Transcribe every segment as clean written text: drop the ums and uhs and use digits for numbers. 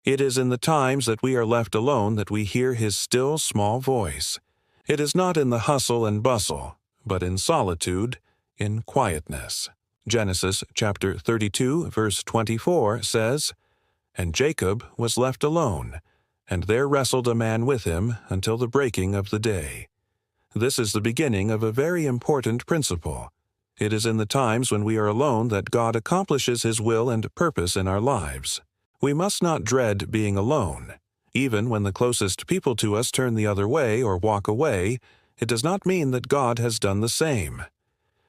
It is in the times that we are left alone that we hear His still small voice. It is not in the hustle and bustle, but in solitude, in quietness. Genesis chapter 32, verse 24 says, "And Jacob was left alone, and there wrestled a man with him until the breaking of the day." This is the beginning of a very important principle. It is in the times when we are alone that God accomplishes His will and purpose in our lives. We must not dread being alone. Even when the closest people to us turn the other way or walk away, it does not mean that God has done the same.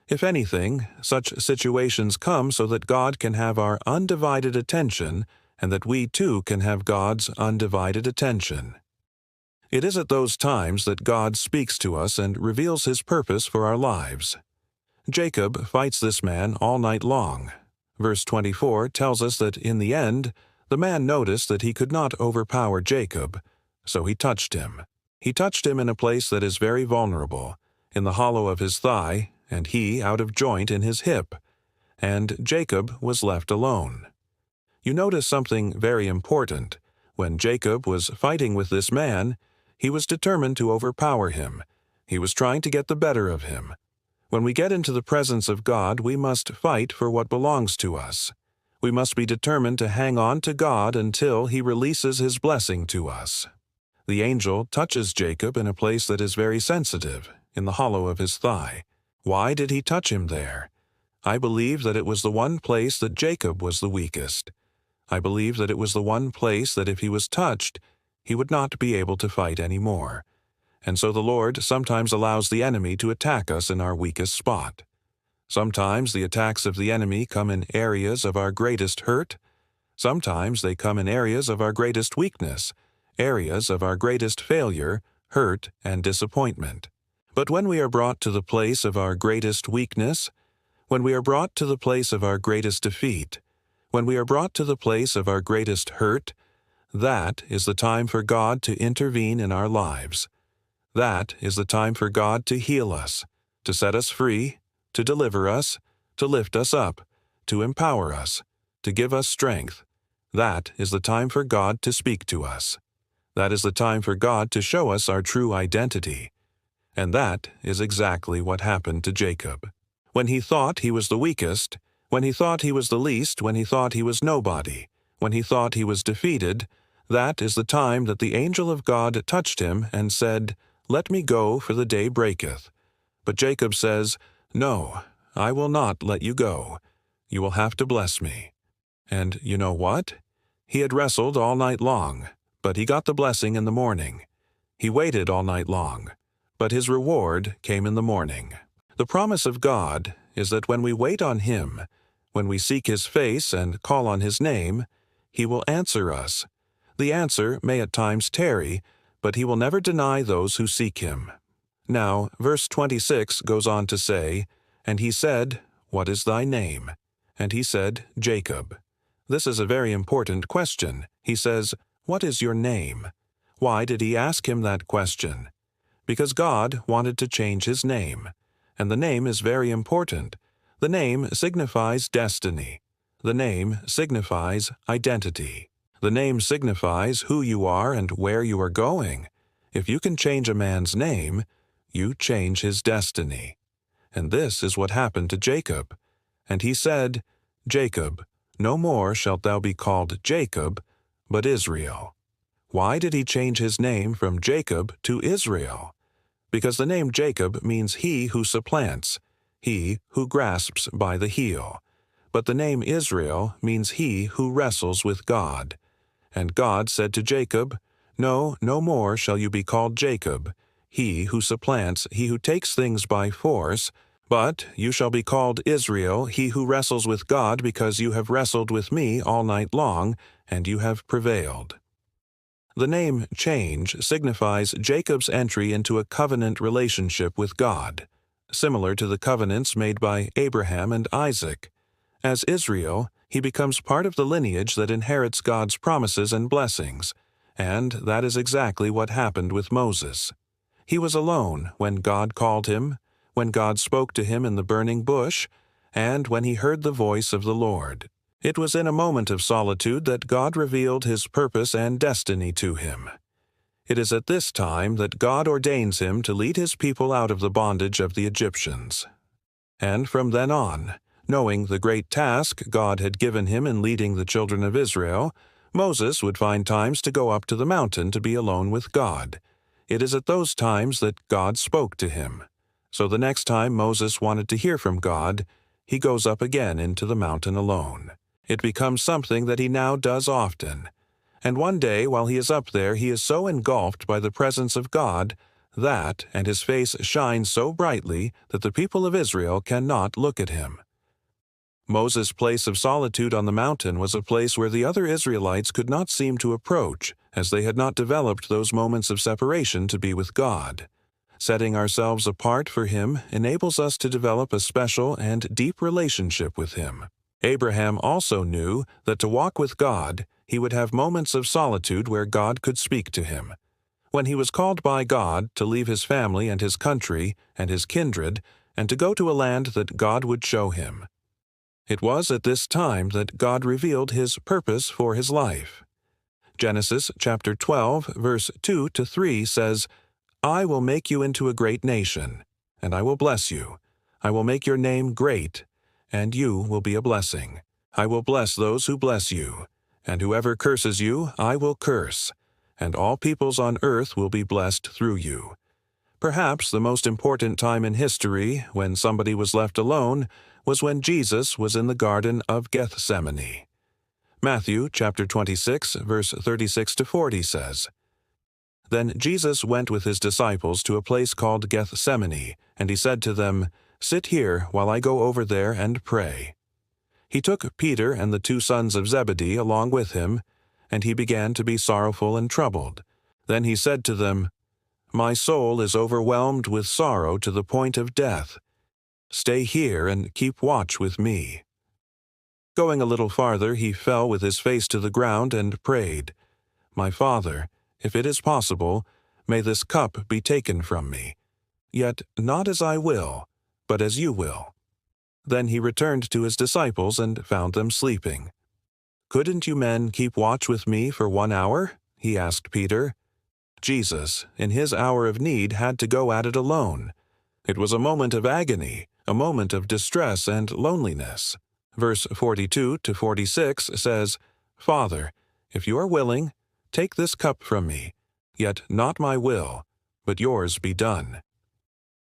If anything, such situations come so that God can have our undivided attention and that we too can have God's undivided attention. It is at those times that God speaks to us and reveals His purpose for our lives. Jacob fights this man all night long. Verse 24 tells us that in the end, the man noticed that he could not overpower Jacob, so he touched him. He touched him in a place that is very vulnerable, in the hollow of his thigh, and he out of joint in his hip, and Jacob was left alone. You notice something very important. When Jacob was fighting with this man, he was determined to overpower him. He was trying to get the better of him. When we get into the presence of God, we must fight for what belongs to us. We must be determined to hang on to God until He releases His blessing to us. The angel touches Jacob in a place that is very sensitive, in the hollow of his thigh. Why did he touch him there? I believe that it was the one place that Jacob was the weakest. I believe that it was the one place that if he was touched, he would not be able to fight any more. And so the Lord sometimes allows the enemy to attack us in our weakest spot. Sometimes the attacks of the enemy come in areas of our greatest hurt. Sometimes they come in areas of our greatest weakness, areas of our greatest failure, hurt, and disappointment. But when we are brought to the place of our greatest weakness, when we are brought to the place of our greatest defeat, when we are brought to the place of our greatest hurt, that is the time for God to intervene in our lives. That is the time for God to heal us, to set us free, to deliver us, to lift us up, to empower us, to give us strength. That is the time for God to speak to us. That is the time for God to show us our true identity. And that is exactly what happened to Jacob. When he thought he was the weakest, when he thought he was the least, when he thought he was nobody, when he thought he was defeated, that is the time that the angel of God touched him and said, "Let me go, for the day breaketh." But Jacob says, "No, I will not let you go. You will have to bless me." And you know what? He had wrestled all night long, but he got the blessing in the morning. He waited all night long, but his reward came in the morning. The promise of God is that when we wait on Him, when we seek His face and call on His name, He will answer us. The answer may at times tarry, but He will never deny those who seek Him. Now, verse 26 goes on to say, "And he said, 'What is thy name?' And he said, 'Jacob.'" This is a very important question. He says, "What is your name?" Why did he ask him that question? Because God wanted to change his name. And the name is very important. The name signifies destiny. The name signifies identity. The name signifies who you are and where you are going. If you can change a man's name, you change his destiny. And this is what happened to Jacob. And he said, "Jacob, no more shalt thou be called Jacob, but Israel." Why did he change his name from Jacob to Israel? Because the name Jacob means he who supplants, he who grasps by the heel. But the name Israel means he who wrestles with God. And God said to Jacob, "No, no more shall you be called Jacob, he who supplants, he who takes things by force, but you shall be called Israel, he who wrestles with God, because you have wrestled with me all night long, and you have prevailed." The name change signifies Jacob's entry into a covenant relationship with God, similar to the covenants made by Abraham and Isaac. As Israel, he becomes part of the lineage that inherits God's promises and blessings, and that is exactly what happened with Moses. He was alone when God called him, when God spoke to him in the burning bush, and when he heard the voice of the Lord. It was in a moment of solitude that God revealed his purpose and destiny to him. It is at this time that God ordains him to lead his people out of the bondage of the Egyptians. And from then on, knowing the great task God had given him in leading the children of Israel, Moses would find times to go up to the mountain to be alone with God. It is at those times that God spoke to him. So the next time Moses wanted to hear from God, he goes up again into the mountain alone. It becomes something that he now does often. And one day, while he is up there, he is so engulfed by the presence of God that, and his face shines so brightly that the people of Israel cannot look at him. Moses' place of solitude on the mountain was a place where the other Israelites could not seem to approach, as they had not developed those moments of separation to be with God. Setting ourselves apart for him enables us to develop a special and deep relationship with him. Abraham also knew that to walk with God, he would have moments of solitude where God could speak to him. When he was called by God to leave his family and his country and his kindred and to go to a land that God would show him. It was at this time that God revealed his purpose for his life. Genesis chapter 12, verse 2-3 says, "I will make you into a great nation, and I will bless you. I will make your name great, and you will be a blessing. I will bless those who bless you, and whoever curses you I will curse, and all peoples on earth will be blessed through you." Perhaps the most important time in history when somebody was left alone was when Jesus was in the Garden of Gethsemane. Matthew chapter 26, verse 36-40 says, "Then Jesus went with his disciples to a place called Gethsemane, and he said to them, 'Sit here while I go over there and pray.' He took Peter and the 2 sons of Zebedee along with him, and he began to be sorrowful and troubled. Then he said to them, 'My soul is overwhelmed with sorrow to the point of death. Stay here and keep watch with me.' Going a little farther, he fell with his face to the ground and prayed, 'My Father, if it is possible, may this cup be taken from me. Yet not as I will, but as you will.' Then he returned to his disciples and found them sleeping. 'Couldn't you men keep watch with me for 1 hour?' he asked Peter. Jesus, in his hour of need, had to go at it alone. It was a moment of agony, a moment of distress and loneliness. Verse 42-46 says, 'Father, if you are willing, take this cup from me, yet not my will, but yours be done.'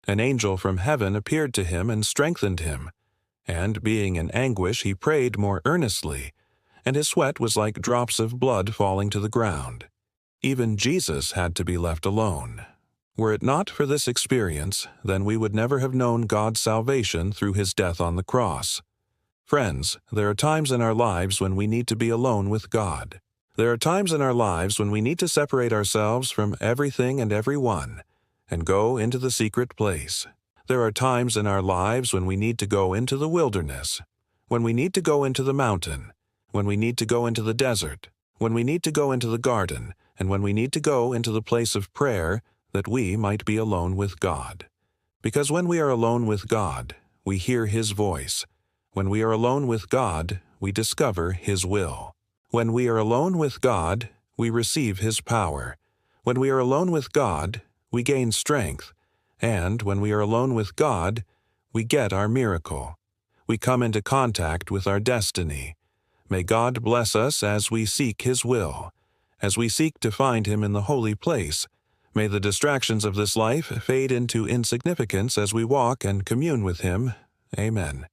An angel from heaven appeared to him and strengthened him, and being in anguish he prayed more earnestly, and his sweat was like drops of blood falling to the ground. Even Jesus had to be left alone. Were it not for this experience, then we would never have known God's salvation through his death on the cross. Friends, there are times in our lives when we need to be alone with God. There are times in our lives when we need to separate ourselves from everything and everyone and go into the secret place. There are times in our lives when we need to go into the wilderness, when we need to go into the mountain, when we need to go into the desert, when we need to go into the garden, and when we need to go into the place of prayer that we might be alone with God. Because when we are alone with God, we hear his voice. When we are alone with God, we discover his will. When we are alone with God, we receive his power. When we are alone with God, we gain strength. And when we are alone with God, we get our miracle. We come into contact with our destiny. May God bless us as we seek his will. As we seek to find him in the holy place, may the distractions of this life fade into insignificance as we walk and commune with him. Amen.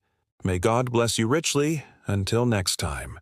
May God bless you richly. Until next time.